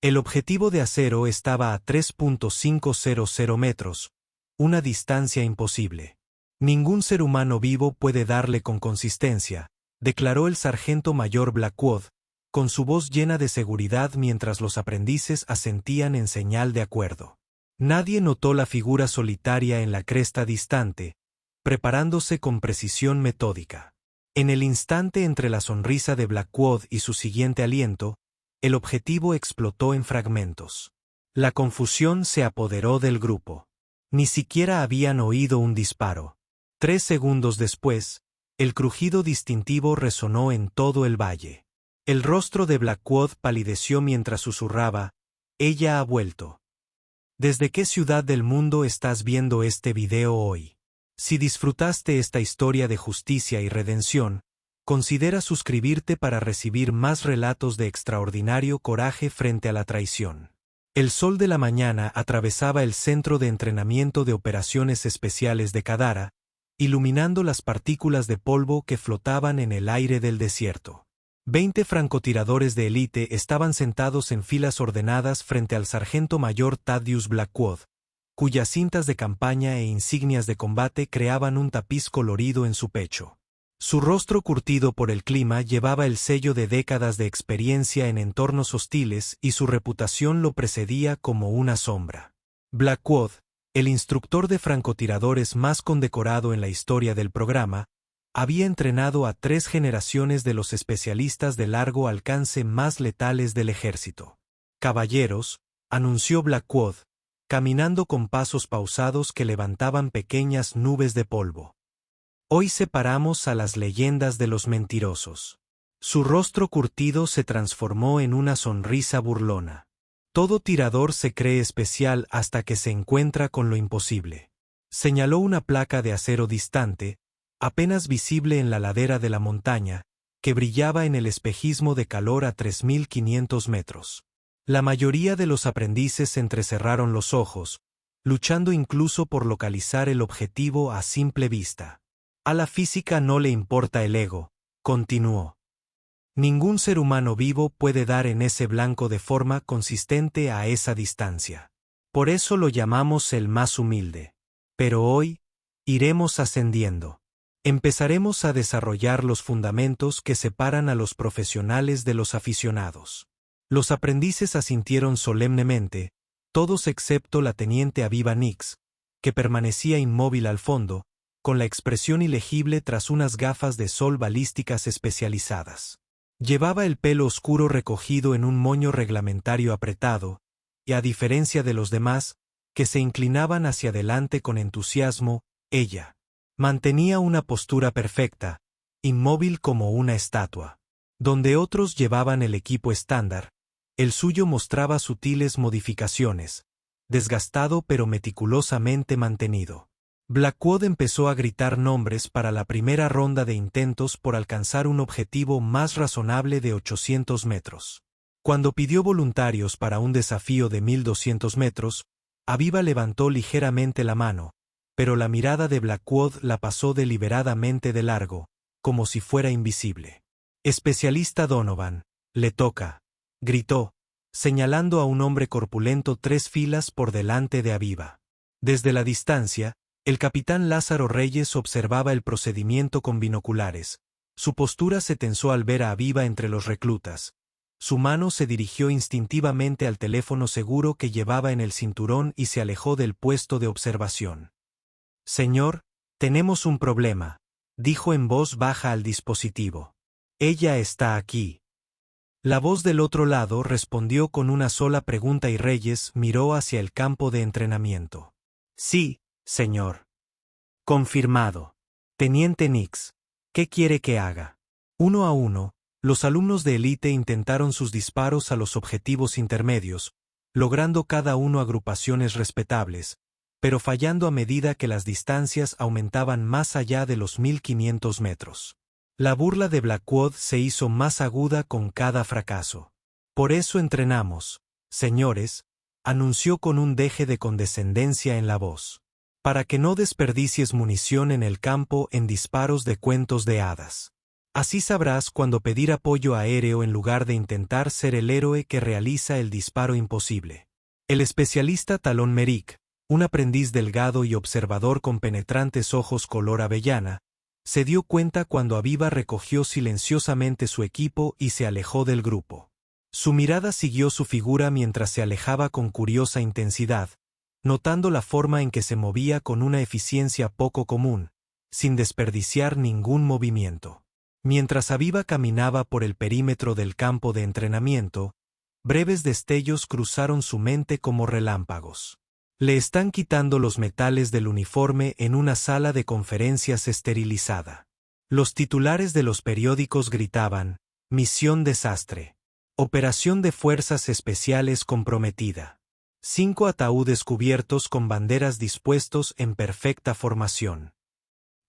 El objetivo de acero estaba a 3.500 metros, una distancia imposible. Ningún ser humano vivo puede darle con consistencia, declaró el sargento mayor Blackwood, con su voz llena de seguridad mientras los aprendices asentían en señal de acuerdo. Nadie notó la figura solitaria en la cresta distante, preparándose con precisión metódica. En el instante entre la sonrisa de Blackwood y su siguiente aliento, el objetivo explotó en fragmentos. La confusión se apoderó del grupo. Ni siquiera habían oído un disparo. 3 segundos después, el crujido distintivo resonó en todo el valle. El rostro de Blackwood palideció mientras susurraba: «Ella ha vuelto». ¿Desde qué ciudad del mundo estás viendo este video hoy? Si disfrutaste esta historia de justicia y redención, considera suscribirte para recibir más relatos de extraordinario coraje frente a la traición. El sol de la mañana atravesaba el centro de entrenamiento de operaciones especiales de Kadara, iluminando las partículas de polvo que flotaban en el aire del desierto. 20 francotiradores de élite estaban sentados en filas ordenadas frente al sargento mayor Thaddeus Blackwood, cuyas cintas de campaña e insignias de combate creaban un tapiz colorido en su pecho. Su rostro curtido por el clima llevaba el sello de décadas de experiencia en entornos hostiles y su reputación lo precedía como una sombra. Blackwood, el instructor de francotiradores más condecorado en la historia del programa, había entrenado a 3 generaciones de los especialistas de largo alcance más letales del ejército. «Caballeros», anunció Blackwood, caminando con pasos pausados que levantaban pequeñas nubes de polvo. «Hoy separamos a las leyendas de los mentirosos». Su rostro curtido se transformó en una sonrisa burlona. Todo tirador se cree especial hasta que se encuentra con lo imposible. Señaló una placa de acero distante, apenas visible en la ladera de la montaña, que brillaba en el espejismo de calor a 3.500 metros. La mayoría de los aprendices entrecerraron los ojos, luchando incluso por localizar el objetivo a simple vista. A la física no le importa el ego, continuó. Ningún ser humano vivo puede dar en ese blanco de forma consistente a esa distancia. Por eso lo llamamos el más humilde. Pero hoy, iremos ascendiendo. Empezaremos a desarrollar los fundamentos que separan a los profesionales de los aficionados. Los aprendices asintieron solemnemente, todos excepto la teniente Aviva Nix, que permanecía inmóvil al fondo, con la expresión ilegible tras unas gafas de sol balísticas especializadas. Llevaba el pelo oscuro recogido en un moño reglamentario apretado, y a diferencia de los demás, que se inclinaban hacia adelante con entusiasmo, ella mantenía una postura perfecta, inmóvil como una estatua. Donde otros llevaban el equipo estándar, el suyo mostraba sutiles modificaciones, desgastado pero meticulosamente mantenido. Blackwood empezó a gritar nombres para la primera ronda de intentos por alcanzar un objetivo más razonable de 800 metros. Cuando pidió voluntarios para un desafío de 1.200 metros, Aviva levantó ligeramente la mano, pero la mirada de Blackwood la pasó deliberadamente de largo, como si fuera invisible. «Especialista Donovan, le toca», gritó, señalando a un hombre corpulento 3 filas por delante de Aviva. Desde la distancia, el capitán Lázaro Reyes observaba el procedimiento con binoculares. Su postura se tensó al ver a Aviva entre los reclutas. Su mano se dirigió instintivamente al teléfono seguro que llevaba en el cinturón y se alejó del puesto de observación. «Señor, tenemos un problema», dijo en voz baja al dispositivo. «Ella está aquí». La voz del otro lado respondió con una sola pregunta y Reyes miró hacia el campo de entrenamiento. «Sí, señor». «Confirmado. Teniente Nix, ¿qué quiere que haga?» Uno a uno, los alumnos de élite intentaron sus disparos a los objetivos intermedios, logrando cada uno agrupaciones respetables, pero fallando a medida que las distancias aumentaban más allá de los 1.500 metros. La burla de Blackwood se hizo más aguda con cada fracaso. «Por eso entrenamos, señores», anunció con un deje de condescendencia en la voz. «Para que no desperdicies munición en el campo en disparos de cuentos de hadas. Así sabrás cuándo pedir apoyo aéreo en lugar de intentar ser el héroe que realiza el disparo imposible. El especialista Talón Merrick, un aprendiz delgado y observador con penetrantes ojos color avellana, se dio cuenta cuando Aviva recogió silenciosamente su equipo y se alejó del grupo. Su mirada siguió su figura mientras se alejaba con curiosa intensidad, notando la forma en que se movía con una eficiencia poco común, sin desperdiciar ningún movimiento. Mientras Aviva caminaba por el perímetro del campo de entrenamiento, breves destellos cruzaron su mente como relámpagos. Le están quitando los metales del uniforme en una sala de conferencias esterilizada. Los titulares de los periódicos gritaban: Misión desastre. Operación de fuerzas especiales comprometida. 5 ataúdes cubiertos con banderas dispuestos en perfecta formación.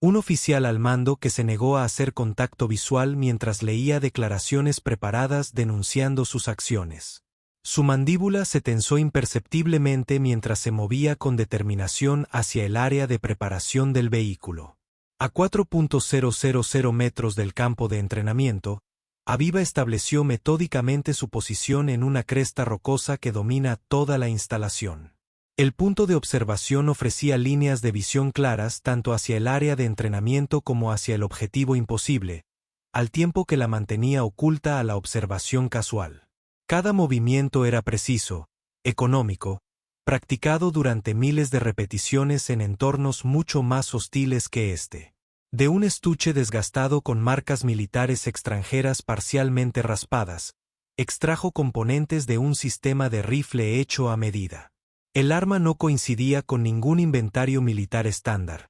Un oficial al mando que se negó a hacer contacto visual mientras leía declaraciones preparadas denunciando sus acciones. Su mandíbula se tensó imperceptiblemente mientras se movía con determinación hacia el área de preparación del vehículo. A 4.000 metros del campo de entrenamiento, Aviva estableció metódicamente su posición en una cresta rocosa que domina toda la instalación. El punto de observación ofrecía líneas de visión claras tanto hacia el área de entrenamiento como hacia el objetivo imposible, al tiempo que la mantenía oculta a la observación casual. Cada movimiento era preciso, económico, practicado durante miles de repeticiones en entornos mucho más hostiles que este. De un estuche desgastado con marcas militares extranjeras parcialmente raspadas, extrajo componentes de un sistema de rifle hecho a medida. El arma no coincidía con ningún inventario militar estándar.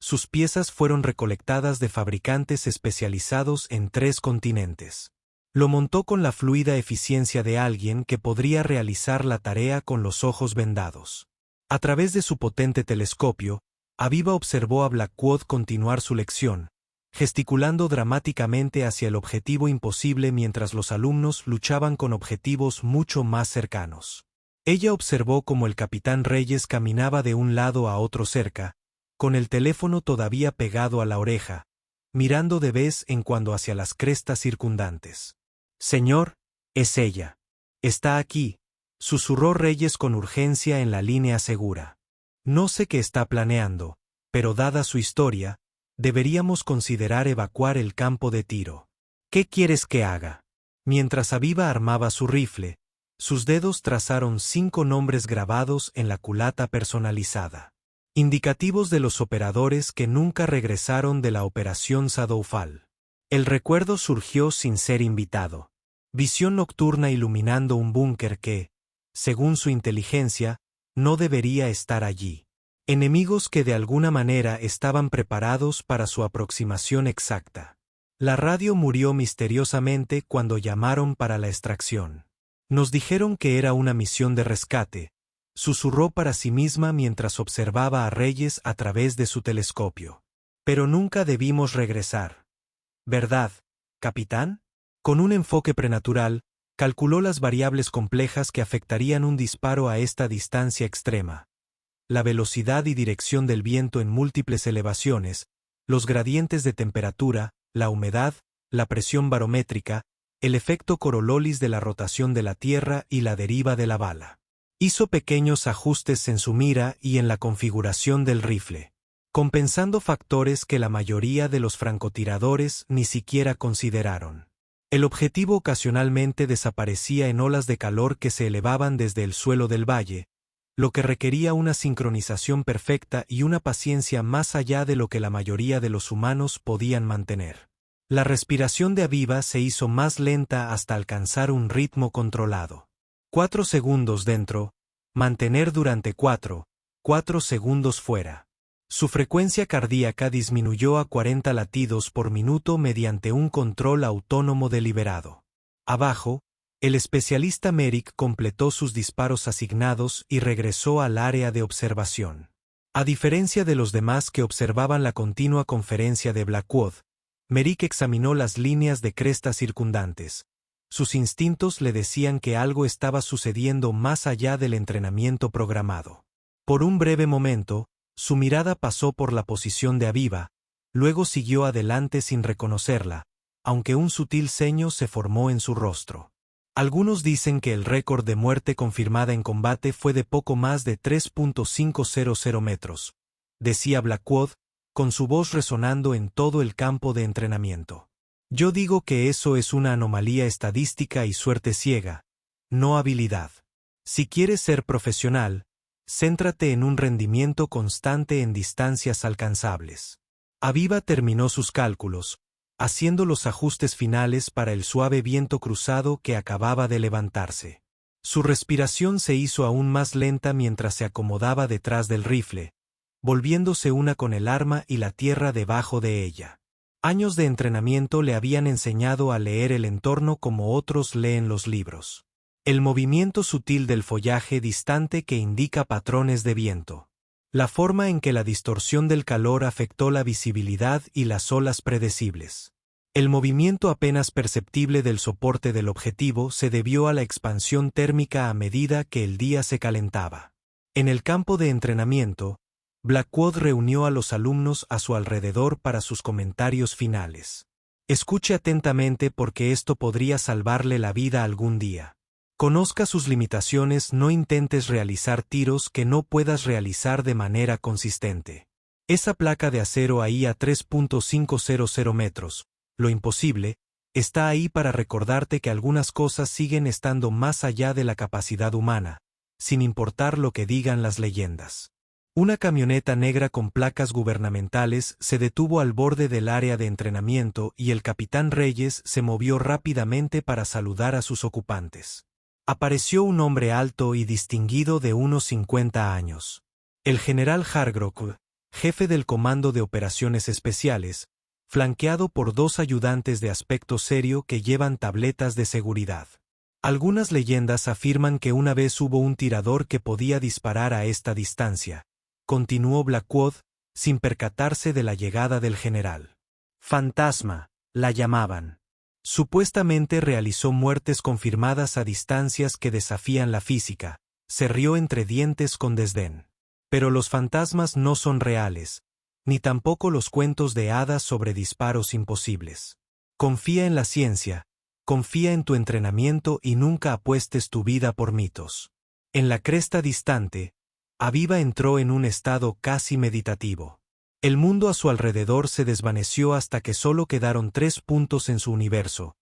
Sus piezas fueron recolectadas de fabricantes especializados en 3 continentes. Lo montó con la fluida eficiencia de alguien que podría realizar la tarea con los ojos vendados. A través de su potente telescopio, Aviva observó a Blackwood continuar su lección, gesticulando dramáticamente hacia el objetivo imposible mientras los alumnos luchaban con objetivos mucho más cercanos. Ella observó cómo el capitán Reyes caminaba de un lado a otro cerca, con el teléfono todavía pegado a la oreja, mirando de vez en cuando hacia las crestas circundantes. «Señor, es ella. Está aquí», susurró Reyes con urgencia en la línea segura. «No sé qué está planeando, pero dada su historia, deberíamos considerar evacuar el campo de tiro. ¿Qué quieres que haga?» Mientras Aviva armaba su rifle, sus dedos trazaron 5 nombres grabados en la culata personalizada. Indicativos de los operadores que nunca regresaron de la operación Shadowfall. El recuerdo surgió sin ser invitado. Visión nocturna iluminando un búnker que, según su inteligencia, no debería estar allí. Enemigos que de alguna manera estaban preparados para su aproximación exacta. La radio murió misteriosamente cuando llamaron para la extracción. Nos dijeron que era una misión de rescate, susurró para sí misma mientras observaba a Reyes a través de su telescopio. Pero nunca debimos regresar. ¿Verdad, capitán? Con un enfoque prenatural, calculó las variables complejas que afectarían un disparo a esta distancia extrema. La velocidad y dirección del viento en múltiples elevaciones, los gradientes de temperatura, la humedad, la presión barométrica, el efecto Coriolis de la rotación de la Tierra y la deriva de la bala. Hizo pequeños ajustes en su mira y en la configuración del rifle, compensando factores que la mayoría de los francotiradores ni siquiera consideraron. El objetivo ocasionalmente desaparecía en olas de calor que se elevaban desde el suelo del valle, lo que requería una sincronización perfecta y una paciencia más allá de lo que la mayoría de los humanos podían mantener. La respiración de Aviva se hizo más lenta hasta alcanzar un ritmo controlado. 4 segundos dentro, mantener durante 4 segundos fuera. Su frecuencia cardíaca disminuyó a 40 latidos por minuto mediante un control autónomo deliberado. Abajo, el especialista Merrick completó sus disparos asignados y regresó al área de observación. A diferencia de los demás que observaban la continua conferencia de Blackwood, Merrick examinó las líneas de cresta circundantes. Sus instintos le decían que algo estaba sucediendo más allá del entrenamiento programado. Por un breve momento, su mirada pasó por la posición de Aviva, luego siguió adelante sin reconocerla, aunque un sutil ceño se formó en su rostro. Algunos dicen que el récord de muerte confirmada en combate fue de poco más de 3.500 metros, decía Blackwood, con su voz resonando en todo el campo de entrenamiento. Yo digo que eso es una anomalía estadística y suerte ciega, no habilidad. Si quieres ser profesional, céntrate en un rendimiento constante en distancias alcanzables. Aviva terminó sus cálculos, haciendo los ajustes finales para el suave viento cruzado que acababa de levantarse. Su respiración se hizo aún más lenta mientras se acomodaba detrás del rifle, volviéndose una con el arma y la tierra debajo de ella. Años de entrenamiento le habían enseñado a leer el entorno como otros leen los libros. El movimiento sutil del follaje distante que indica patrones de viento. La forma en que la distorsión del calor afectó la visibilidad y las olas predecibles. El movimiento apenas perceptible del soporte del objetivo se debió a la expansión térmica a medida que el día se calentaba. En el campo de entrenamiento, Blackwood reunió a los alumnos a su alrededor para sus comentarios finales. Escuche atentamente porque esto podría salvarle la vida algún día. Conozca sus limitaciones, no intentes realizar tiros que no puedas realizar de manera consistente. Esa placa de acero ahí a 3.500 metros, lo imposible, está ahí para recordarte que algunas cosas siguen estando más allá de la capacidad humana, sin importar lo que digan las leyendas. Una camioneta negra con placas gubernamentales se detuvo al borde del área de entrenamiento y el capitán Reyes se movió rápidamente para saludar a sus ocupantes. Apareció un hombre alto y distinguido de unos 50 años. El general Hargrove, jefe del Comando de Operaciones Especiales, flanqueado por dos ayudantes de aspecto serio que llevan tabletas de seguridad. Algunas leyendas afirman que una vez hubo un tirador que podía disparar a esta distancia, continuó Blackwood, sin percatarse de la llegada del general. Fantasma, la llamaban. Supuestamente realizó muertes confirmadas a distancias que desafían la física, se rió entre dientes con desdén. Pero los fantasmas no son reales, ni tampoco los cuentos de hadas sobre disparos imposibles. Confía en la ciencia, confía en tu entrenamiento y nunca apuestes tu vida por mitos. En la cresta distante, Aviva entró en un estado casi meditativo. El mundo a su alrededor se desvaneció hasta que solo quedaron 3 puntos en su universo: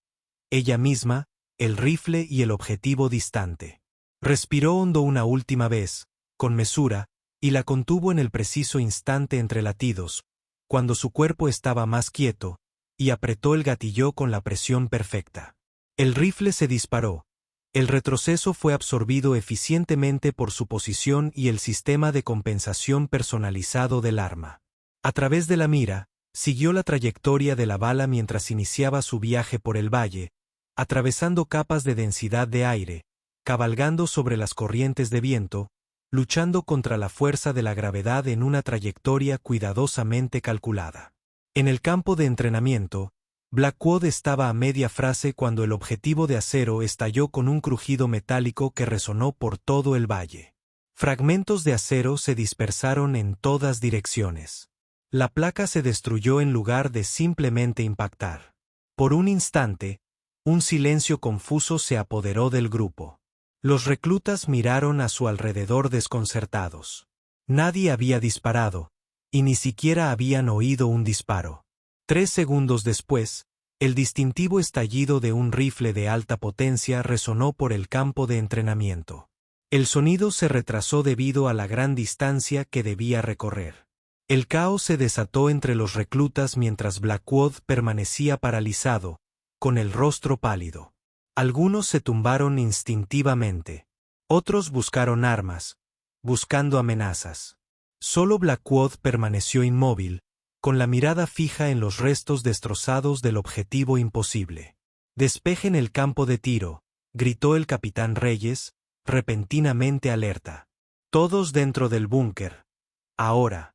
ella misma, el rifle y el objetivo distante. Respiró hondo una última vez, con mesura, y la contuvo en el preciso instante entre latidos, cuando su cuerpo estaba más quieto, y apretó el gatillo con la presión perfecta. El rifle se disparó. El retroceso fue absorbido eficientemente por su posición y el sistema de compensación personalizado del arma. A través de la mira, siguió la trayectoria de la bala mientras iniciaba su viaje por el valle, atravesando capas de densidad de aire, cabalgando sobre las corrientes de viento, luchando contra la fuerza de la gravedad en una trayectoria cuidadosamente calculada. En el campo de entrenamiento, Blackwood estaba a media frase cuando el objetivo de acero estalló con un crujido metálico que resonó por todo el valle. Fragmentos de acero se dispersaron en todas direcciones. La placa se destruyó en lugar de simplemente impactar. Por un instante, un silencio confuso se apoderó del grupo. Los reclutas miraron a su alrededor desconcertados. Nadie había disparado, y ni siquiera habían oído un disparo. 3 segundos después, el distintivo estallido de un rifle de alta potencia resonó por el campo de entrenamiento. El sonido se retrasó debido a la gran distancia que debía recorrer. El caos se desató entre los reclutas mientras Blackwood permanecía paralizado, con el rostro pálido. Algunos se tumbaron instintivamente. Otros buscaron armas, buscando amenazas. Solo Blackwood permaneció inmóvil, con la mirada fija en los restos destrozados del objetivo imposible. «Despejen el campo de tiro», gritó el capitán Reyes, repentinamente alerta. «Todos dentro del búnker. Ahora».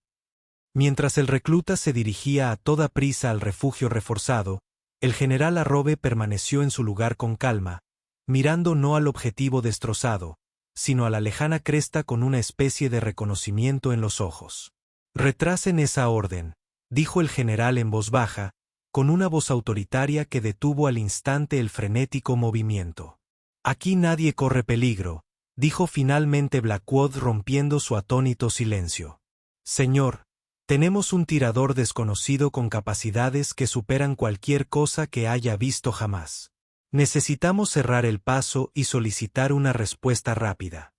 Mientras el recluta se dirigía a toda prisa al refugio reforzado, el general Arrobe permaneció en su lugar con calma, mirando no al objetivo destrozado, sino a la lejana cresta con una especie de reconocimiento en los ojos. «Retrasen esa orden», dijo el general en voz baja, con una voz autoritaria que detuvo al instante el frenético movimiento. «Aquí nadie corre peligro», dijo finalmente Blackwood rompiendo su atónito silencio. «Señor, tenemos un tirador desconocido con capacidades que superan cualquier cosa que haya visto jamás. Necesitamos cerrar el paso y solicitar una respuesta rápida».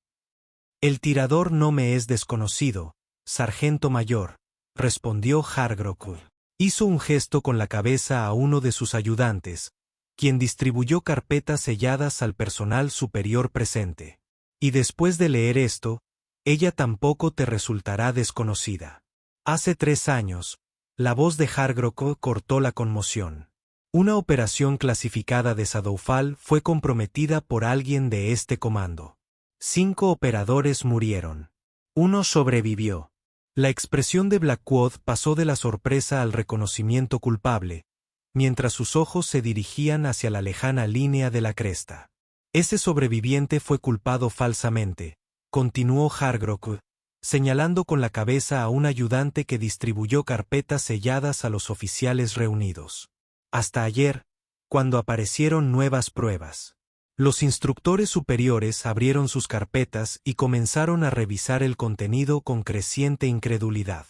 «El tirador no me es desconocido, sargento mayor», respondió Hargrove. Hizo un gesto con la cabeza a uno de sus ayudantes, quien distribuyó carpetas selladas al personal superior presente. «Y después de leer esto, ella tampoco te resultará desconocida». Hace 3 años, la voz de Hargrove cortó la conmoción. Una operación clasificada de Shadowfall fue comprometida por alguien de este comando. 5 operadores murieron. 1 sobrevivió. La expresión de Blackwood pasó de la sorpresa al reconocimiento culpable, mientras sus ojos se dirigían hacia la lejana línea de la cresta. «Ese sobreviviente fue culpado falsamente», continuó Hargrove, señalando con la cabeza a un ayudante que distribuyó carpetas selladas a los oficiales reunidos. «Hasta ayer, cuando aparecieron nuevas pruebas». Los instructores superiores abrieron sus carpetas y comenzaron a revisar el contenido con creciente incredulidad.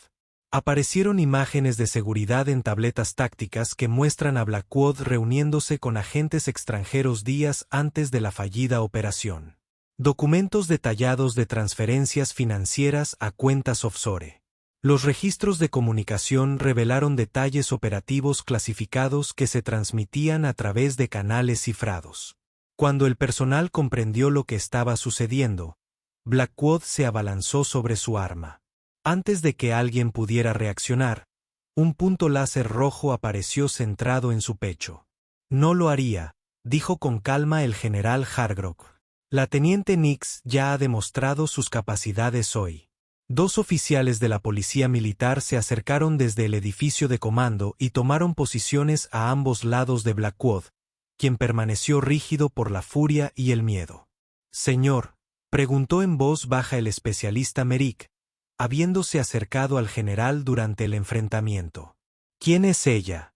Aparecieron imágenes de seguridad en tabletas tácticas que muestran a Blackwood reuniéndose con agentes extranjeros días antes de la fallida operación. Documentos detallados de transferencias financieras a cuentas offshore. Los registros de comunicación revelaron detalles operativos clasificados que se transmitían a través de canales cifrados. Cuando el personal comprendió lo que estaba sucediendo, Blackwood se abalanzó sobre su arma. Antes de que alguien pudiera reaccionar, un punto láser rojo apareció centrado en su pecho. «No lo haría», dijo con calma el general Hargrove. «La teniente Nix ya ha demostrado sus capacidades hoy». 2 oficiales de la policía militar se acercaron desde el edificio de comando y tomaron posiciones a ambos lados de Blackwood, quien permaneció rígido por la furia y el miedo. «Señor», preguntó en voz baja el especialista Merrick, habiéndose acercado al general durante el enfrentamiento. «¿Quién es ella?».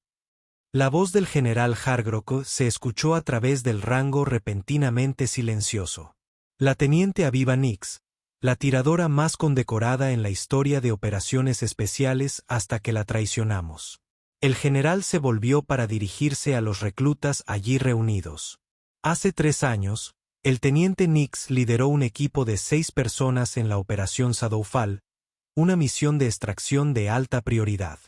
La voz del general Hargrove se escuchó a través del rango repentinamente silencioso. «La teniente Aviva Nix, la tiradora más condecorada en la historia de operaciones especiales hasta que la traicionamos». El general se volvió para dirigirse a los reclutas allí reunidos. Hace 3 años, el teniente Nix lideró un equipo de 6 personas en la operación Shadowfall, una misión de extracción de alta prioridad.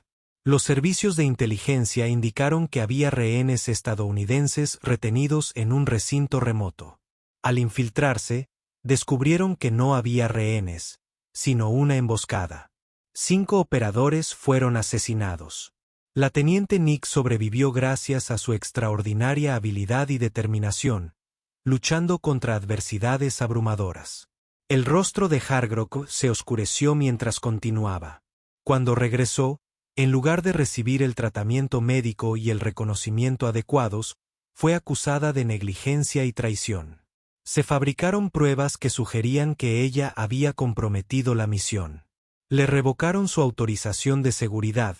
Los servicios de inteligencia indicaron que había rehenes estadounidenses retenidos en un recinto remoto. Al infiltrarse, descubrieron que no había rehenes, sino una emboscada. 5 operadores fueron asesinados. La teniente Nix sobrevivió gracias a su extraordinaria habilidad y determinación, luchando contra adversidades abrumadoras. El rostro de Hargrove se oscureció mientras continuaba. Cuando regresó, en lugar de recibir el tratamiento médico y el reconocimiento adecuados, fue acusada de negligencia y traición. Se fabricaron pruebas que sugerían que ella había comprometido la misión. Le revocaron su autorización de seguridad,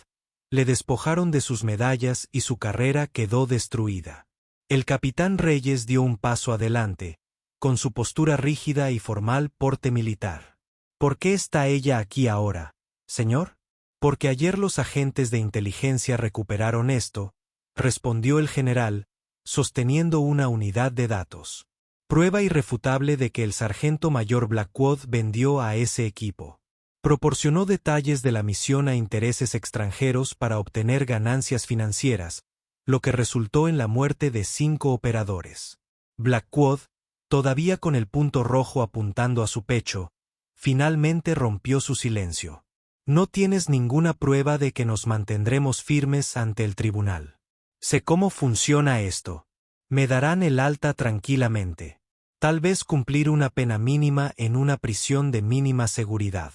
le despojaron de sus medallas y su carrera quedó destruida. El capitán Reyes dio un paso adelante, con su postura rígida y formal porte militar. «¿Por qué está ella aquí ahora, señor?». «Porque ayer los agentes de inteligencia recuperaron esto», respondió el general, sosteniendo una unidad de datos. «Prueba irrefutable de que el sargento mayor Blackwood vendió a ese equipo. Proporcionó detalles de la misión a intereses extranjeros para obtener ganancias financieras, lo que resultó en la muerte de 5 operadores. Blackwood, todavía con el punto rojo apuntando a su pecho, finalmente rompió su silencio. «No tienes ninguna prueba de que nos mantendremos firmes ante el tribunal. Sé cómo funciona esto. Me darán el alta tranquilamente. Tal vez cumplir una pena mínima en una prisión de mínima seguridad.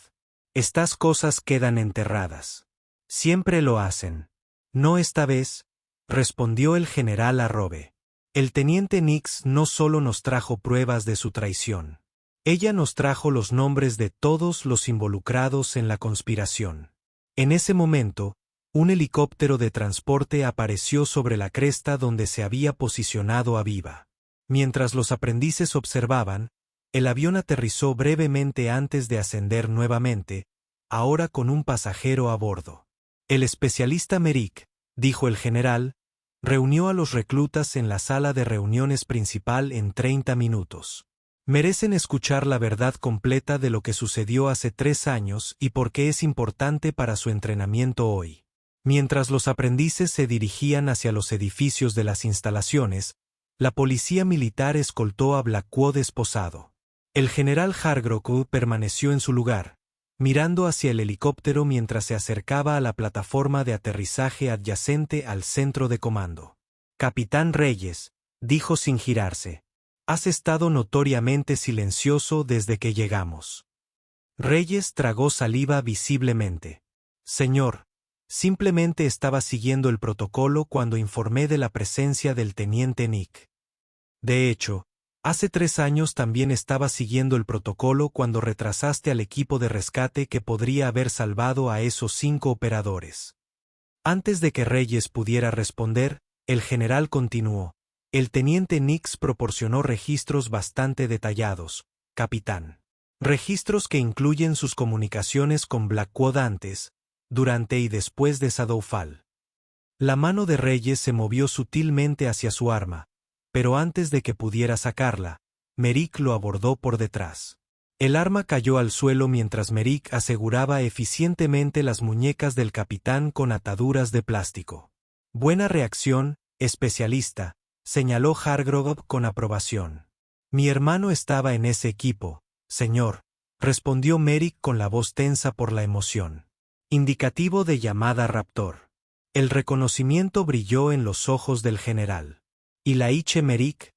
Estas cosas quedan enterradas. Siempre lo hacen». «No esta vez», respondió el general Arrobe. «El teniente Nix no solo nos trajo pruebas de su traición. Ella nos trajo los nombres de todos los involucrados en la conspiración». En ese momento, Un helicóptero de transporte apareció sobre la cresta donde se había posicionado Aviva. Mientras los aprendices observaban, el avión aterrizó brevemente antes de ascender nuevamente, ahora con un pasajero a bordo. El especialista Merrick, dijo el general, reunió a los reclutas en la sala de reuniones principal en 30 minutos. Merecen escuchar la verdad completa de lo que sucedió hace 3 años y por qué es importante para su entrenamiento hoy. Mientras los aprendices se dirigían hacia los edificios de las instalaciones, la policía militar escoltó a Blackwell esposado. El general Hargrove permaneció en su lugar, mirando hacia el helicóptero mientras se acercaba a la plataforma de aterrizaje adyacente al centro de comando. Capitán Reyes, dijo sin girarse, has estado notoriamente silencioso desde que llegamos. Reyes tragó saliva visiblemente. Señor, simplemente estaba siguiendo el protocolo cuando informé de la presencia del teniente Nick. De hecho, hace 3 años también estaba siguiendo el protocolo cuando retrasaste al equipo de rescate que podría haber salvado a esos 5 operadores. Antes de que Reyes pudiera responder, el general continuó. El teniente Nix proporcionó registros bastante detallados, capitán. Registros que incluyen sus comunicaciones con Blackwell antes, durante y después de Shadowfall. La mano de Reyes se movió sutilmente hacia su arma, pero antes de que pudiera sacarla, Merrick lo abordó por detrás. El arma cayó al suelo mientras Merrick aseguraba eficientemente las muñecas del capitán con ataduras de plástico. Buena reacción, especialista, señaló Hargrove con aprobación. Mi hermano estaba en ese equipo, señor, respondió Merrick con la voz tensa por la emoción. Indicativo de llamada Raptor. El reconocimiento brilló en los ojos del general. Y Laiche Merrick,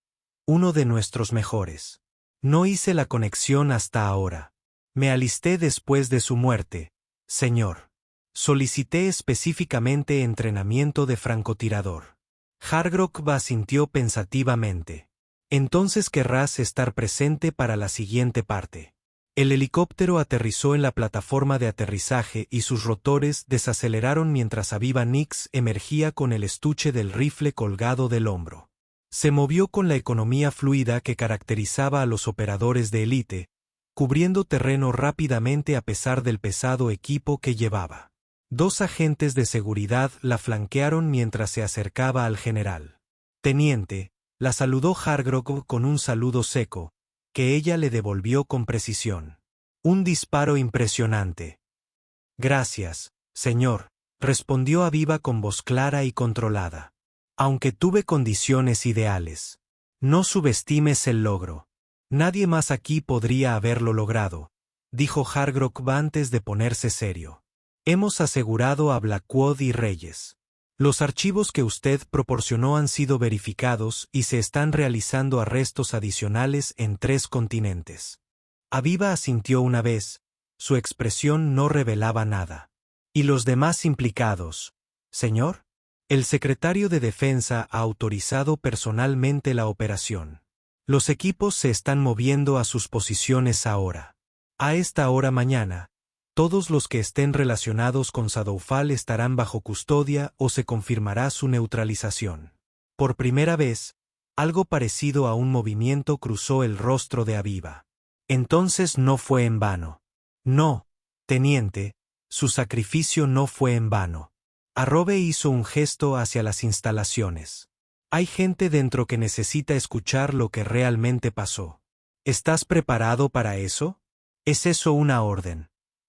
uno de nuestros mejores. No hice la conexión hasta ahora. Me alisté después de su muerte, señor. Solicité específicamente entrenamiento de francotirador. Hargrove asintió pensativamente. Entonces querrás estar presente para la siguiente parte. El helicóptero aterrizó en la plataforma de aterrizaje y sus rotores desaceleraron mientras Aviva Nix emergía con el estuche del rifle colgado del hombro. Se movió con la economía fluida que caracterizaba a los operadores de élite, cubriendo terreno rápidamente a pesar del pesado equipo que llevaba. 2 agentes de seguridad la flanquearon mientras se acercaba al general. Teniente, la saludó Hargrove con un saludo seco, que ella le devolvió con precisión. Un disparo impresionante. Gracias, señor, respondió Aviva con voz clara y controlada. Aunque tuve condiciones ideales. No subestimes el logro. Nadie más aquí podría haberlo logrado, dijo Hargrove antes de ponerse serio. Hemos asegurado a Blackwell y Reyes. Los archivos que usted proporcionó han sido verificados y se están realizando arrestos adicionales en 3 continentes. Aviva asintió una vez, su expresión no revelaba nada. ¿Y los demás implicados, señor? El secretario de Defensa ha autorizado personalmente la operación. Los equipos se están moviendo a sus posiciones ahora. A esta hora mañana, todos los que estén relacionados con Shadowfall estarán bajo custodia o se confirmará su neutralización. Por primera vez, algo parecido a un movimiento cruzó el rostro de Aviva. Entonces no fue en vano. No, teniente, su sacrificio no fue en vano. Arrobe hizo un gesto hacia las instalaciones. Hay gente dentro que necesita escuchar lo que realmente pasó. ¿Estás preparado para eso? ¿Es eso una orden?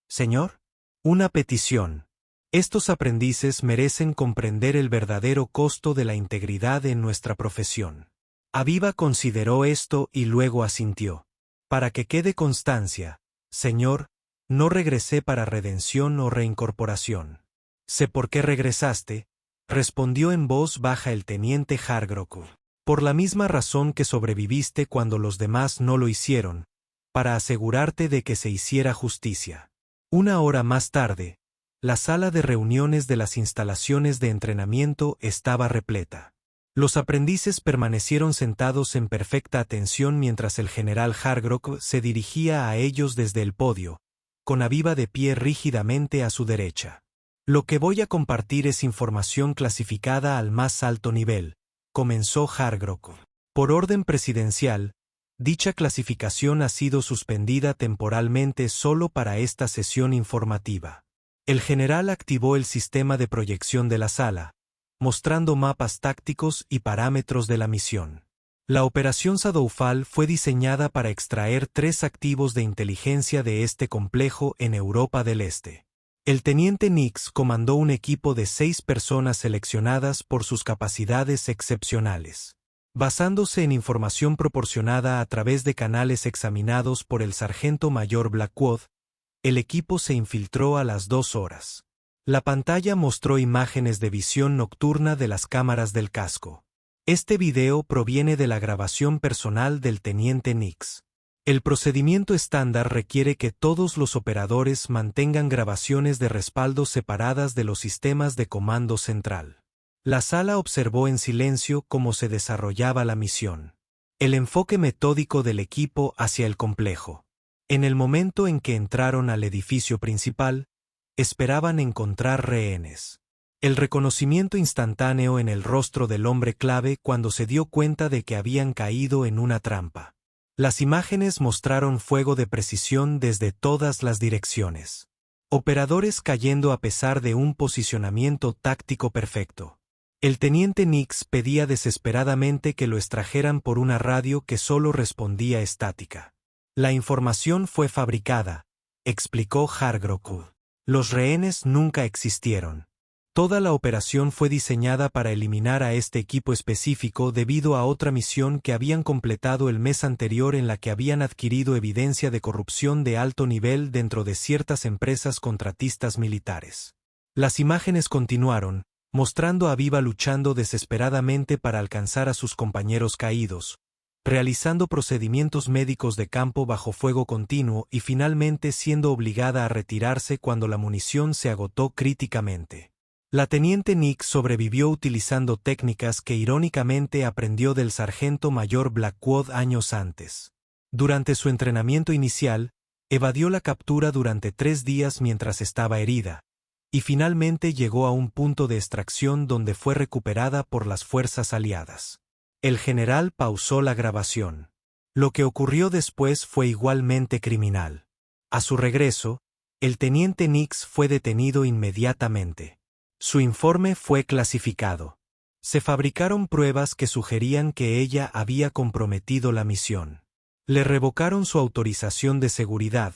Señor, una petición. Estos aprendices merecen comprender el verdadero costo de la integridad en nuestra profesión. Aviva consideró esto y luego asintió. Para que quede constancia, señor, no regresé para redención o reincorporación. Sé por qué regresaste, respondió en voz baja el teniente Hargrove. Por la misma razón que sobreviviste cuando los demás no lo hicieron, para asegurarte de que se hiciera justicia. 1 hora más tarde, la sala de reuniones de las instalaciones de entrenamiento estaba repleta. Los aprendices permanecieron sentados en perfecta atención mientras el general Hargrove se dirigía a ellos desde el podio, con Aviva de pie rígidamente a su derecha. Lo que voy a compartir es información clasificada al más alto nivel, comenzó Hargrove. Por orden presidencial, dicha clasificación ha sido suspendida temporalmente solo para esta sesión informativa. El general activó el sistema de proyección de la sala, mostrando mapas tácticos y parámetros de la misión. La operación Shadowfall fue diseñada para extraer 3 activos de inteligencia de este complejo en Europa del Este. El teniente Nix comandó un equipo de 6 personas seleccionadas por sus capacidades excepcionales. Basándose en información proporcionada a través de canales examinados por el sargento mayor Blackwood, el equipo se infiltró a las 2 horas. La pantalla mostró imágenes de visión nocturna de las cámaras del casco. Este video proviene de la grabación personal del teniente Nix. El procedimiento estándar requiere que todos los operadores mantengan grabaciones de respaldo separadas de los sistemas de comando central. La sala observó en silencio cómo se desarrollaba la misión. El enfoque metódico del equipo hacia el complejo. En el momento en que entraron al edificio principal, esperaban encontrar rehenes. El reconocimiento instantáneo en el rostro del hombre clave cuando se dio cuenta de que habían caído en una trampa. Las imágenes mostraron fuego de precisión desde todas las direcciones. Operadores cayendo a pesar de un posicionamiento táctico perfecto. El teniente Nix pedía desesperadamente que lo extrajeran por una radio que solo respondía estática. La información fue fabricada, explicó Hargrove. Los rehenes nunca existieron. Toda la operación fue diseñada para eliminar a este equipo específico debido a otra misión que habían completado el mes anterior en la que habían adquirido evidencia de corrupción de alto nivel dentro de ciertas empresas contratistas militares. Las imágenes continuaron, mostrando a Aviva luchando desesperadamente para alcanzar a sus compañeros caídos, realizando procedimientos médicos de campo bajo fuego continuo y finalmente siendo obligada a retirarse cuando la munición se agotó críticamente. La teniente Nix sobrevivió utilizando técnicas que irónicamente aprendió del sargento mayor Blackwood años antes. Durante su entrenamiento inicial, evadió la captura durante 3 días mientras estaba herida, y finalmente llegó a un punto de extracción donde fue recuperada por las fuerzas aliadas. El general pausó la grabación. Lo que ocurrió después fue igualmente criminal. A su regreso, el teniente Nix fue detenido inmediatamente. Su informe fue clasificado. Se fabricaron pruebas que sugerían que ella había comprometido la misión. Le revocaron su autorización de seguridad,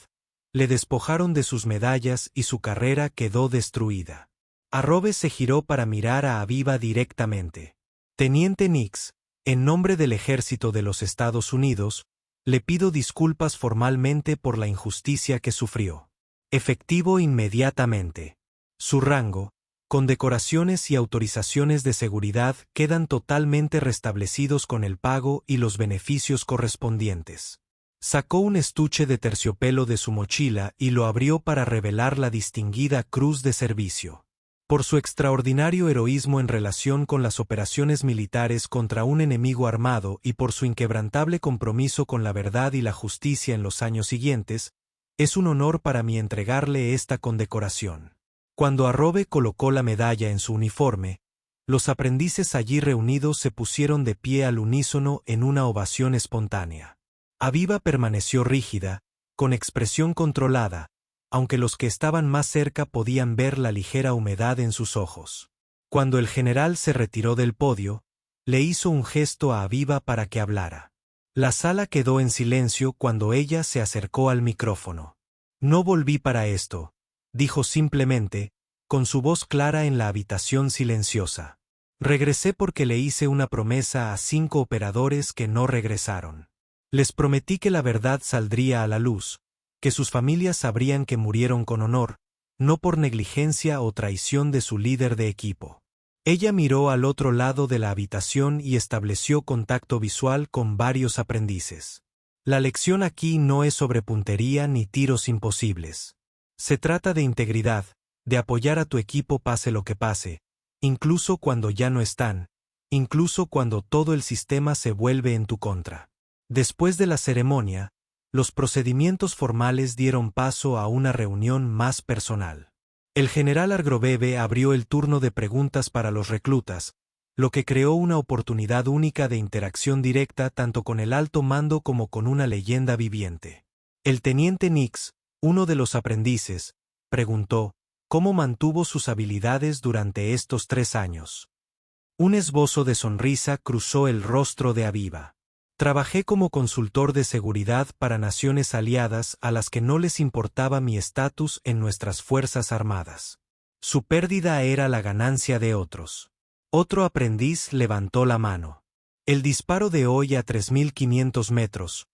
le despojaron de sus medallas y su carrera quedó destruida. Arrobe se giró para mirar a Aviva directamente. Teniente Nix, en nombre del Ejército de los Estados Unidos, le pido disculpas formalmente por la injusticia que sufrió. Efectivo inmediatamente. Su rango, condecoraciones y autorizaciones de seguridad quedan totalmente restablecidos con el pago y los beneficios correspondientes. Sacó un estuche de terciopelo de su mochila y lo abrió para revelar la distinguida Cruz de Servicio. Por su extraordinario heroísmo en relación con las operaciones militares contra un enemigo armado y por su inquebrantable compromiso con la verdad y la justicia en los años siguientes, es un honor para mí entregarle esta condecoración. Cuando Arrobe colocó la medalla en su uniforme, los aprendices allí reunidos se pusieron de pie al unísono en una ovación espontánea. Aviva permaneció rígida, con expresión controlada, aunque los que estaban más cerca podían ver la ligera humedad en sus ojos. Cuando el general se retiró del podio, le hizo un gesto a Aviva para que hablara. La sala quedó en silencio cuando ella se acercó al micrófono. No volví para esto, dijo simplemente, con su voz clara en la habitación silenciosa. Regresé porque le hice una promesa a 5 operadores que no regresaron. Les prometí que la verdad saldría a la luz, que sus familias sabrían que murieron con honor, no por negligencia o traición de su líder de equipo. Ella miró al otro lado de la habitación y estableció contacto visual con varios aprendices. La lección aquí no es sobre puntería ni tiros imposibles. Se trata de integridad, de apoyar a tu equipo pase lo que pase, incluso cuando ya no están, incluso cuando todo el sistema se vuelve en tu contra. Después de la ceremonia, los procedimientos formales dieron paso a una reunión más personal. El general Hargrove abrió el turno de preguntas para los reclutas, lo que creó una oportunidad única de interacción directa tanto con el alto mando como con una leyenda viviente. El teniente Nix, uno de los aprendices, preguntó, ¿cómo mantuvo sus habilidades durante estos 3 años? Un esbozo de sonrisa cruzó el rostro de Aviva. Trabajé como consultor de seguridad para naciones aliadas a las que no les importaba mi estatus en nuestras fuerzas armadas. Su pérdida era la ganancia de otros. Otro aprendiz levantó la mano. El disparo de hoy a 3.500 metros.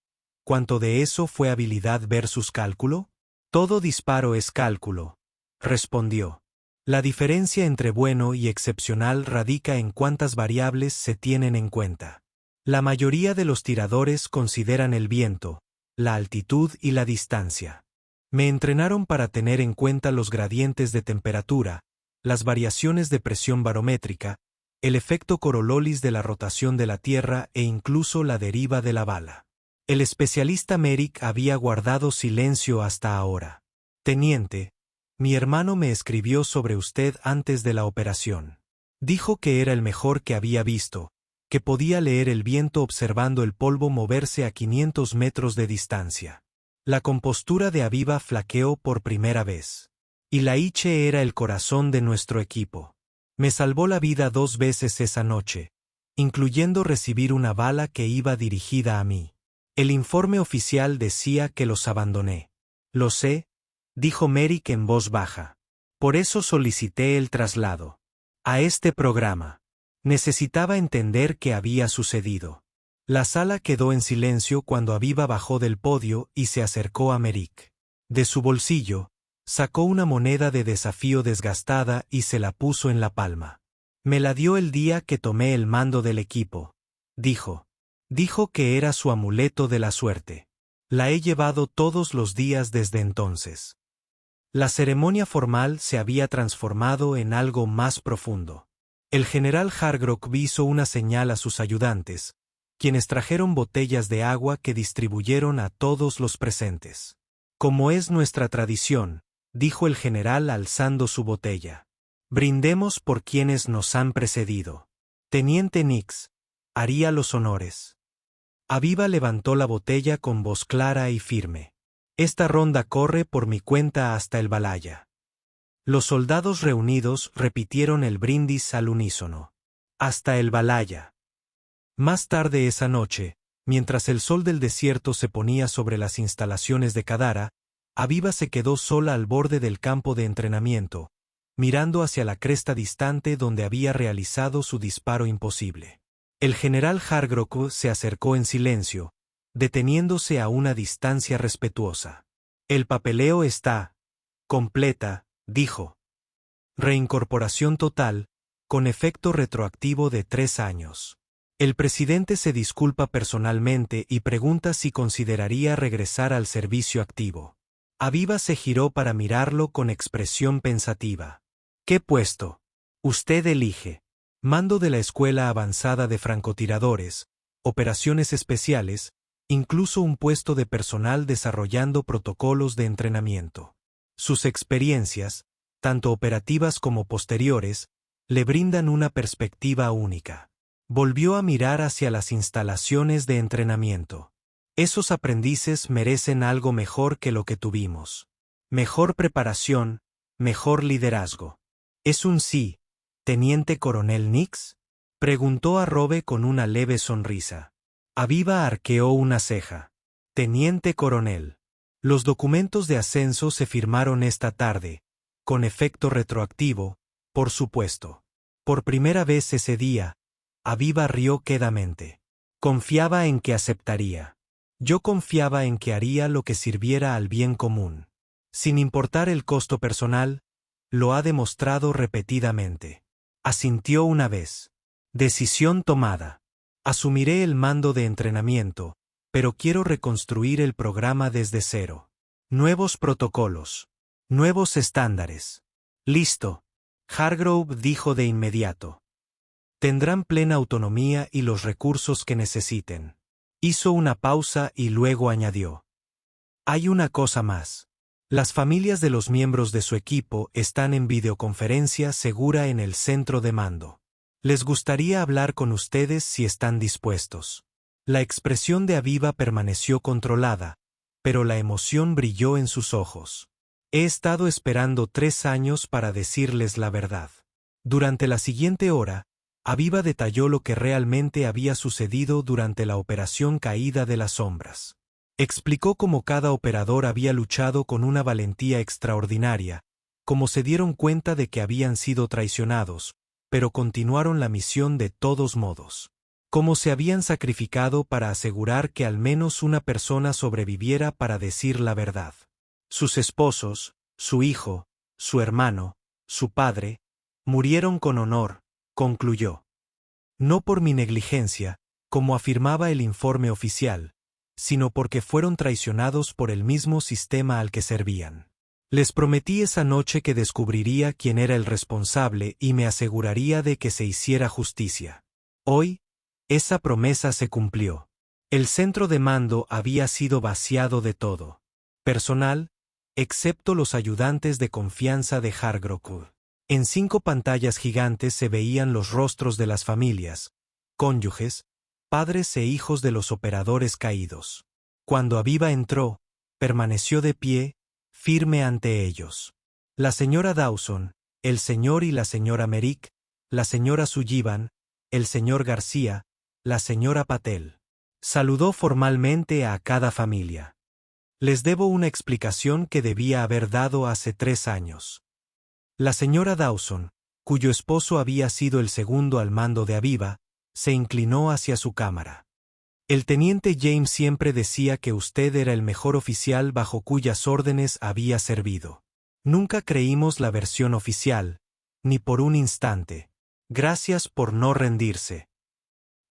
¿Cuánto de eso fue habilidad versus cálculo? Todo disparo es cálculo, respondió. La diferencia entre bueno y excepcional radica en cuántas variables se tienen en cuenta. La mayoría de los tiradores consideran el viento, la altitud y la distancia. Me entrenaron para tener en cuenta los gradientes de temperatura, las variaciones de presión barométrica, el efecto Coriolis de la rotación de la Tierra e incluso la deriva de la bala. El especialista Merrick había guardado silencio hasta ahora. Teniente, mi hermano me escribió sobre usted antes de la operación. Dijo que era el mejor que había visto, que podía leer el viento observando el polvo moverse a 500 metros de distancia. La compostura de Aviva flaqueó por primera vez. Y Laiche era el corazón de nuestro equipo. Me salvó la vida 2 veces esa noche, incluyendo recibir una bala que iba dirigida a mí. El informe oficial decía que los abandoné. Lo sé, dijo Merrick en voz baja. Por eso solicité el traslado a este programa. Necesitaba entender qué había sucedido. La sala quedó en silencio cuando Aviva bajó del podio y se acercó a Merrick. De su bolsillo, sacó una moneda de desafío desgastada y se la puso en la palma. Me la dio el día que tomé el mando del equipo, dijo. Dijo que era su amuleto de la suerte. La he llevado todos los días desde entonces. La ceremonia formal se había transformado en algo más profundo. El general Hargrove hizo una señal a sus ayudantes, quienes trajeron botellas de agua que distribuyeron a todos los presentes. Como es nuestra tradición, dijo el general alzando su botella. Brindemos por quienes nos han precedido. Teniente Nix, haría los honores. Aviva levantó la botella con voz clara y firme. Esta ronda corre por mi cuenta hasta el Valhalla. Los soldados reunidos repitieron el brindis al unísono. Hasta el Valhalla. Más tarde esa noche, mientras el sol del desierto se ponía sobre las instalaciones de Kadara, Aviva se quedó sola al borde del campo de entrenamiento, mirando hacia la cresta distante donde había realizado su disparo imposible. El general Hargrove se acercó en silencio, deteniéndose a una distancia respetuosa. El papeleo está completa, dijo. Reincorporación total, con efecto retroactivo de 3 años. El presidente se disculpa personalmente y pregunta si consideraría regresar al servicio activo. Aviva se giró para mirarlo con expresión pensativa. ¿Qué puesto? Usted elige. Mando de la Escuela Avanzada de Francotiradores, operaciones especiales, incluso un puesto de personal desarrollando protocolos de entrenamiento. Sus experiencias, tanto operativas como posteriores, le brindan una perspectiva única. Volvió a mirar hacia las instalaciones de entrenamiento. Esos aprendices merecen algo mejor que lo que tuvimos. Mejor preparación, mejor liderazgo. ¿Es un sí, teniente coronel Nix? Preguntó Hargrove con una leve sonrisa. Aviva arqueó una ceja. Teniente coronel. Los documentos de ascenso se firmaron esta tarde, con efecto retroactivo, por supuesto. Por primera vez ese día, Aviva rió quedamente. Confiaba en que aceptaría. Yo confiaba en que haría lo que sirviera al bien común. Sin importar el costo personal, lo ha demostrado repetidamente. Asintió una vez. Decisión tomada. Asumiré el mando de entrenamiento, pero quiero reconstruir el programa desde cero. Nuevos protocolos. Nuevos estándares. Listo. Hargrove dijo de inmediato. Tendrán plena autonomía y los recursos que necesiten. Hizo una pausa y luego añadió. Hay una cosa más. Las familias de los miembros de su equipo están en videoconferencia segura en el centro de mando. Les gustaría hablar con ustedes si están dispuestos. La expresión de Aviva permaneció controlada, pero la emoción brilló en sus ojos. He estado esperando 3 años para decirles la verdad. Durante la siguiente hora, Aviva detalló lo que realmente había sucedido durante la operación Caída de las Sombras. Explicó cómo cada operador había luchado con una valentía extraordinaria, cómo se dieron cuenta de que habían sido traicionados, pero continuaron la misión de todos modos. Cómo se habían sacrificado para asegurar que al menos una persona sobreviviera para decir la verdad. Sus esposos, su hijo, su hermano, su padre, murieron con honor, concluyó. No por mi negligencia, como afirmaba el informe oficial, sino porque fueron traicionados por el mismo sistema al que servían. Les prometí esa noche que descubriría quién era el responsable y me aseguraría de que se hiciera justicia. Hoy, esa promesa se cumplió. El centro de mando había sido vaciado de todo. Personal, excepto los ayudantes de confianza de Hargrove. En 5 pantallas gigantes se veían los rostros de las familias, cónyuges, padres e hijos de los operadores caídos. Cuando Aviva entró, permaneció de pie, firme ante ellos. La señora Dawson, el señor y la señora Merrick, la señora Sullivan, el señor García, la señora Patel. Saludó formalmente a cada familia. Les debo una explicación que debía haber dado hace 3 años. La señora Dawson, cuyo esposo había sido el segundo al mando de Aviva, se inclinó hacia su cámara. El teniente James siempre decía que usted era el mejor oficial bajo cuyas órdenes había servido. Nunca creímos la versión oficial, ni por un instante. Gracias por no rendirse.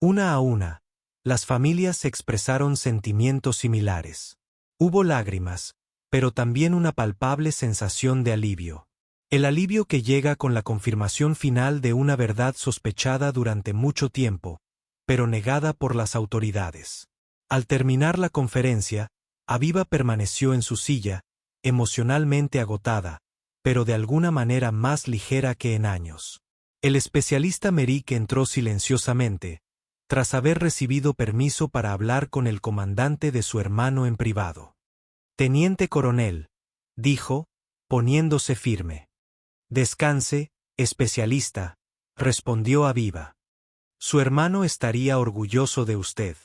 Una a una, las familias expresaron sentimientos similares. Hubo lágrimas, pero también una palpable sensación de alivio. El alivio que llega con la confirmación final de una verdad sospechada durante mucho tiempo, pero negada por las autoridades. Al terminar la conferencia, Aviva permaneció en su silla, emocionalmente agotada, pero de alguna manera más ligera que en años. El especialista Merrick entró silenciosamente, tras haber recibido permiso para hablar con el comandante de su hermano en privado. Teniente coronel, dijo, poniéndose firme. Descanse, especialista, respondió Aviva. Su hermano estaría orgulloso de usted.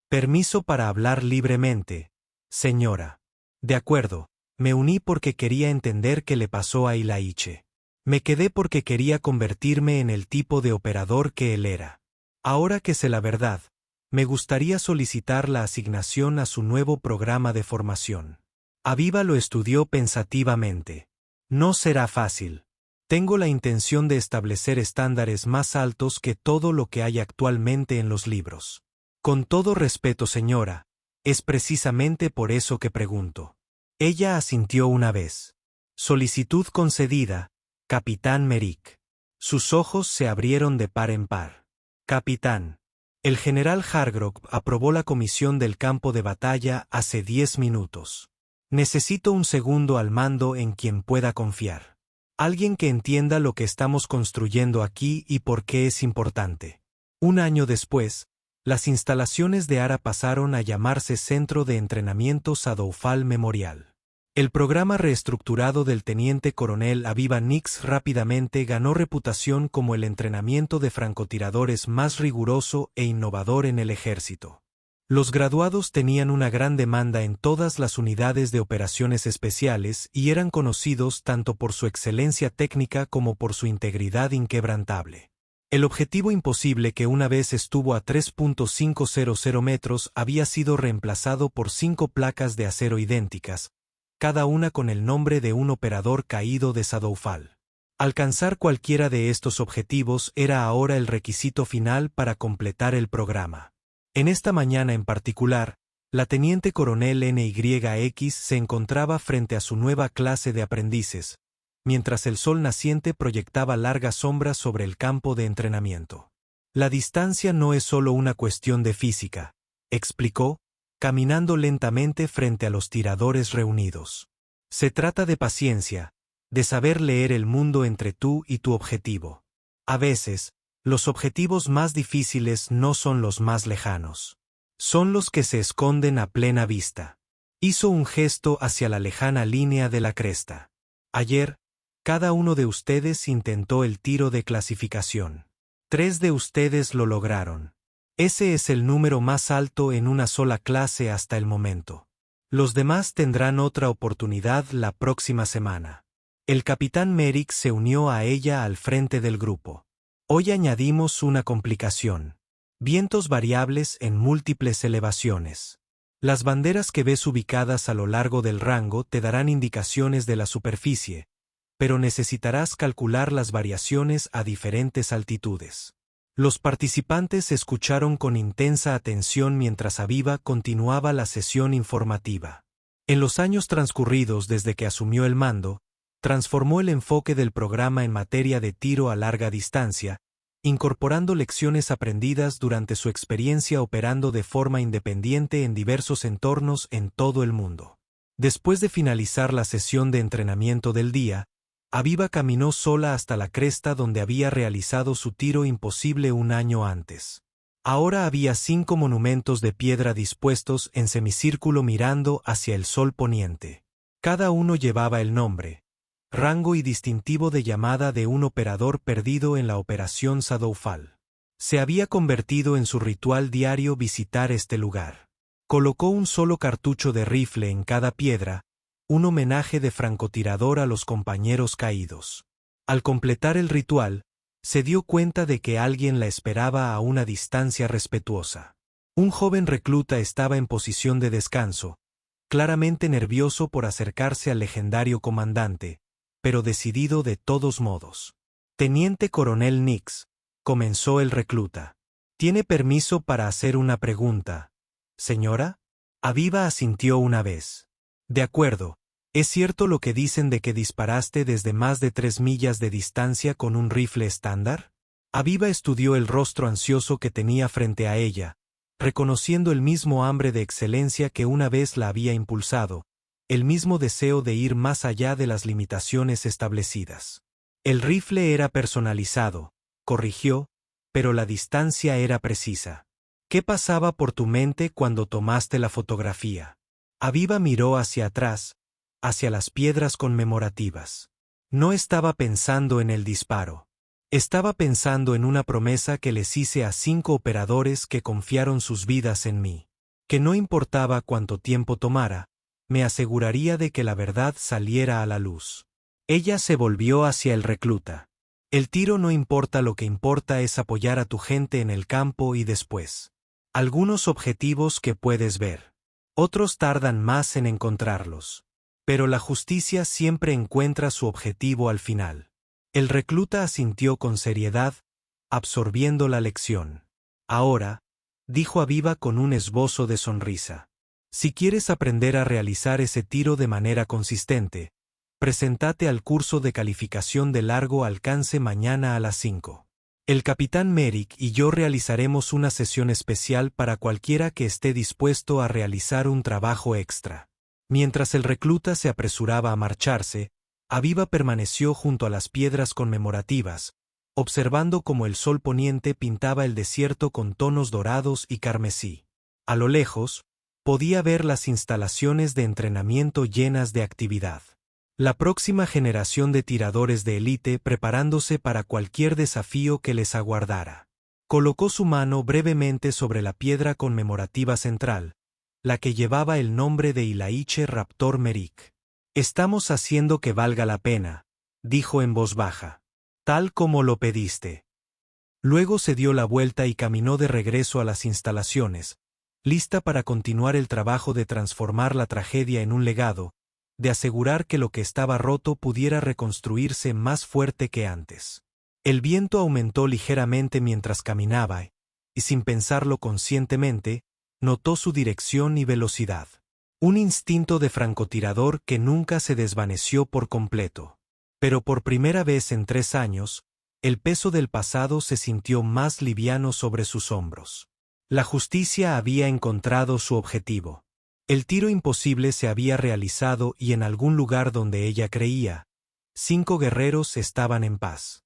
Permiso para hablar libremente, señora. De acuerdo, me uní porque quería entender qué le pasó a Ilaiche. Me quedé porque quería convertirme en el tipo de operador que él era. Ahora que sé la verdad, me gustaría solicitar la asignación a su nuevo programa de formación. Aviva lo estudió pensativamente. No será fácil. Tengo la intención de establecer estándares más altos que todo lo que hay actualmente en los libros. Con todo respeto, señora, es precisamente por eso que pregunto. Ella asintió una vez. Solicitud concedida, capitán Merrick. Sus ojos se abrieron de par en par. Capitán. El general Hargrove aprobó la comisión del campo de batalla hace 10 minutos. Necesito un segundo al mando en quien pueda confiar. Alguien que entienda lo que estamos construyendo aquí y por qué es importante. 1 año después, las instalaciones de ARA pasaron a llamarse Centro de Entrenamiento Sadoufal Memorial. El programa reestructurado del teniente coronel Aviva Nix rápidamente ganó reputación como el entrenamiento de francotiradores más riguroso e innovador en el ejército. Los graduados tenían una gran demanda en todas las unidades de operaciones especiales y eran conocidos tanto por su excelencia técnica como por su integridad inquebrantable. El objetivo imposible, que una vez estuvo a 3.500 metros, había sido reemplazado por 5 placas de acero idénticas, cada una con el nombre de un operador caído de Sadoufal. Alcanzar cualquiera de estos objetivos era ahora el requisito final para completar el programa. En esta mañana en particular, la teniente coronel NYX se encontraba frente a su nueva clase de aprendices, mientras el sol naciente proyectaba largas sombras sobre el campo de entrenamiento. La distancia no es solo una cuestión de física, explicó, caminando lentamente frente a los tiradores reunidos. Se trata de paciencia, de saber leer el mundo entre tú y tu objetivo. A veces, los objetivos más difíciles no son los más lejanos. Son los que se esconden a plena vista. Hizo un gesto hacia la lejana línea de la cresta. Ayer, cada uno de ustedes intentó el tiro de clasificación. 3 de ustedes lo lograron. Ese es el número más alto en una sola clase hasta el momento. Los demás tendrán otra oportunidad la próxima semana. El capitán Merrick se unió a ella al frente del grupo. Hoy añadimos una complicación. Vientos variables en múltiples elevaciones. Las banderas que ves ubicadas a lo largo del rango te darán indicaciones de la superficie, pero necesitarás calcular las variaciones a diferentes altitudes. Los participantes escucharon con intensa atención mientras Aviva continuaba la sesión informativa. En los años transcurridos desde que asumió el mando, transformó el enfoque del programa en materia de tiro a larga distancia, incorporando lecciones aprendidas durante su experiencia operando de forma independiente en diversos entornos en todo el mundo. Después de finalizar la sesión de entrenamiento del día, Aviva caminó sola hasta la cresta donde había realizado su tiro imposible un año antes. Ahora había 5 monumentos de piedra dispuestos en semicírculo mirando hacia el sol poniente. Cada uno llevaba el nombre, rango y distintivo de llamada de un operador perdido en la Operación Shadowfall. Se había convertido en su ritual diario visitar este lugar. Colocó un solo cartucho de rifle en cada piedra, un homenaje de francotirador a los compañeros caídos. Al completar el ritual, se dio cuenta de que alguien la esperaba a una distancia respetuosa. Un joven recluta estaba en posición de descanso, claramente nervioso por acercarse al legendario comandante, pero decidido de todos modos. Teniente Coronel Nix, comenzó el recluta. ¿Tiene permiso para hacer una pregunta, señora? Aviva asintió una vez. De acuerdo, ¿es cierto lo que dicen de que disparaste desde más de 3 millas de distancia con un rifle estándar? Aviva estudió el rostro ansioso que tenía frente a ella, reconociendo el mismo hambre de excelencia que una vez la había impulsado, el mismo deseo de ir más allá de las limitaciones establecidas. El rifle era personalizado, corrigió, pero la distancia era precisa. ¿Qué pasaba por tu mente cuando tomaste la fotografía? Aviva miró hacia atrás, hacia las piedras conmemorativas. No estaba pensando en el disparo. Estaba pensando en una promesa que les hice a 5 operadores que confiaron sus vidas en mí. Que no importaba cuánto tiempo tomara, me aseguraría de que la verdad saliera a la luz. Ella se volvió hacia el recluta. El tiro no importa, lo que importa es apoyar a tu gente en el campo y después. Algunos objetivos que puedes ver. Otros tardan más en encontrarlos. Pero la justicia siempre encuentra su objetivo al final. El recluta asintió con seriedad, absorbiendo la lección. Ahora, dijo Aviva con un esbozo de sonrisa. Si quieres aprender a realizar ese tiro de manera consistente, preséntate al curso de calificación de largo alcance mañana a las 5. El capitán Merrick y yo realizaremos una sesión especial para cualquiera que esté dispuesto a realizar un trabajo extra. Mientras el recluta se apresuraba a marcharse, Aviva permaneció junto a las piedras conmemorativas, observando cómo el sol poniente pintaba el desierto con tonos dorados y carmesí. A lo lejos, podía ver las instalaciones de entrenamiento llenas de actividad. La próxima generación de tiradores de élite preparándose para cualquier desafío que les aguardara. Colocó su mano brevemente sobre la piedra conmemorativa central, la que llevaba el nombre de Ilaiche Raptor Merrick. Estamos haciendo que valga la pena, dijo en voz baja. Tal como lo pediste. Luego se dio la vuelta y caminó de regreso a las instalaciones, lista para continuar el trabajo de transformar la tragedia en un legado, de asegurar que lo que estaba roto pudiera reconstruirse más fuerte que antes. El viento aumentó ligeramente mientras caminaba, y sin pensarlo conscientemente, notó su dirección y velocidad. Un instinto de francotirador que nunca se desvaneció por completo. Pero por primera vez en 3 años, el peso del pasado se sintió más liviano sobre sus hombros. La justicia había encontrado su objetivo. El tiro imposible se había realizado y en algún lugar donde ella creía, 5 guerreros estaban en paz.